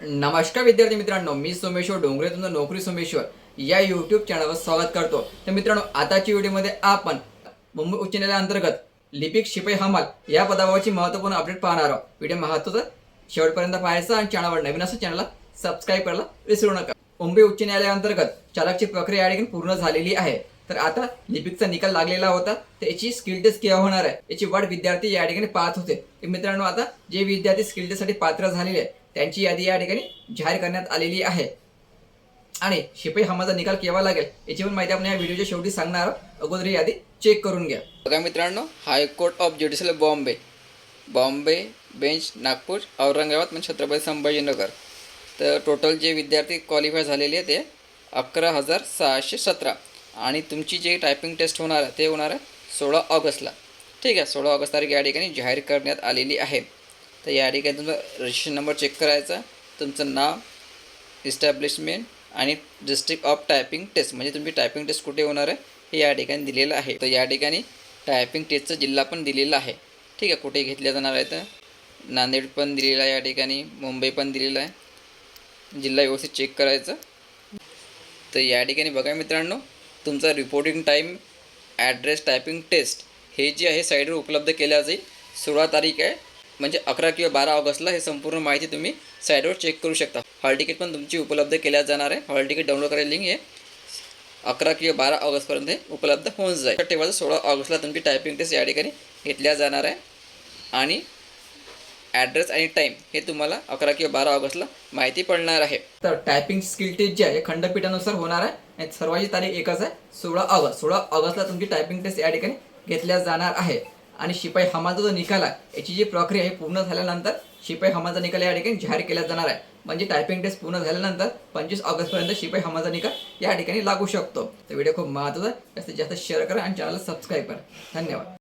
नमस्कार विद्यार्थी मित्रांनो, मी सोमेश्वर डोंगरे तुमचं नोकरी सोमेश्वर या यूट्यूब चॅनलवर स्वागत करतो। तर मित्रांनो, आताच्या व्हिडिओमध्ये आपण मुंबई उच्च न्यायालयाअंतर्गत लिपिक शिपाई हमाल या पदावरची महत्त्वपूर्ण अपडेट पाहणार आहोत। व्हिडिओ महत्त्वाचा शेवटपर्यंत पाहायचा आणि चॅनलवर नवीन असेल चॅनलला सबस्क्राईब करायला विसरू नका। मुंबई उच्च न्यायालयाअंतर्गत चालकची प्रक्रिया या ठिकाणी पूर्ण झालेली आहे। तर आता लिपिकचा निकाल लागलेला होता, त्याची स्किल टेस्ट केव्हा होणार आहे याची वाट विद्यार्थी या ठिकाणी पाहत होते। तर मित्रांनो, आता जे विद्यार्थी स्किल टेस्टसाठी पात्र झालेले आहेत त्यांची यादी या ठिकाणी जाहीर करण्यात आलेली आहे आणि शिपाई हमालचा निकाल केव्हा लागेल याची पण माहिती आपण या व्हिडिओच्या शेवटी सांगणार आहोत। अगोदर ही यादी चेक करून घ्या। बघा मित्रांनो, high court of judicial Bombay bench Nagpur Aurangabad म्हणजे छत्रपती संभाजीनगर। तर टोटल जे विद्यार्थी क्वालिफाय झालेले आहेत ते 11,617 आणि तुमची जे टायपिंग टेस्ट होणार आहे ते होणार आहे 16 ऑगस्टला। ठीक आहे, 16 ऑगस्ट तारीख या ठिकाणी जाहीर करण्यात आलेली आहे। तर या ठिकाणी तुमचा रजिस्ट्रेशन नंबर चेक करायचा, तुमचं नाव, इस्टॅब्लिशमेंट आणि डिस्ट्रिक्ट ऑफ टायपिंग टेस्ट म्हणजे तुमची टायपिंग टेस्ट कुठे होणार आहे हे या ठिकाणी दिलेलं आहे। तर या ठिकाणी टायपिंग टेस्टचा जिल्हा पण दिलेला आहे। ठीक आहे, कुठे घेतल्या जाणार आहे तर नांदेड पण दिलेला आहे, या ठिकाणी मुंबई पण दिलेला आहे। जिल्हा व्यवस्थित चेक करायचं। तर या ठिकाणी बघा मित्रांनो, तुमचा reporting time, address, typing test हे जे आहे साईडवर उपलब्ध केल्या जाईल। 16 तारीख आहे म्हणजे 11 किंवा 12 ऑगस्टला हे संपूर्ण माहिती तुम्ही साईटवर चेक करू शकता। हॉल तिकीट पण तुमची उपलब्ध केल्या जाणार आहे। हॉल तिकीट डाउनलोड करायला लिंक हे 11 किंवा 12 ऑगस्टपर्यंत हे उपलब्ध होऊन जाईल। तेव्हा 16 ऑगस्टला तुमची टायपिंग टेस्ट या ठिकाणी घेतल्या जाणार आहे आणि ॲड्रेस आणि टाईम हे तुम्हाला 11 किंवा 12 ऑगस्टला माहिती पडणार आहे। तर टायपिंग स्किल टेस्ट जे आहे खंडपीठानुसार होणार आहे आणि सर्वांची तारीख एकच आहे, 16 ऑगस्ट। 16 ऑगस्टला तुमची टायपिंग टेस्ट या ठिकाणी घेतल्या जाणार आहे आणि शिपाई हमालचा जो निकाल आहे याची जी प्रक्रिया आहे पूर्ण झाल्यानंतर शिपाई हमालचा निकाल या ठिकाणी जाहीर केला जाणार आहे। म्हणजे टायपिंग टेस्ट पूर्ण झाल्यानंतर 25 ऑगस्टपर्यंत शिपाई हमालचा निकाल या ठिकाणी लागू शकतो। तर व्हिडिओ खूप महत्त्वाचा आहे, जास्तीत जास्त शेअर करा आणि चॅनलला सबस्क्राईब करा। धन्यवाद।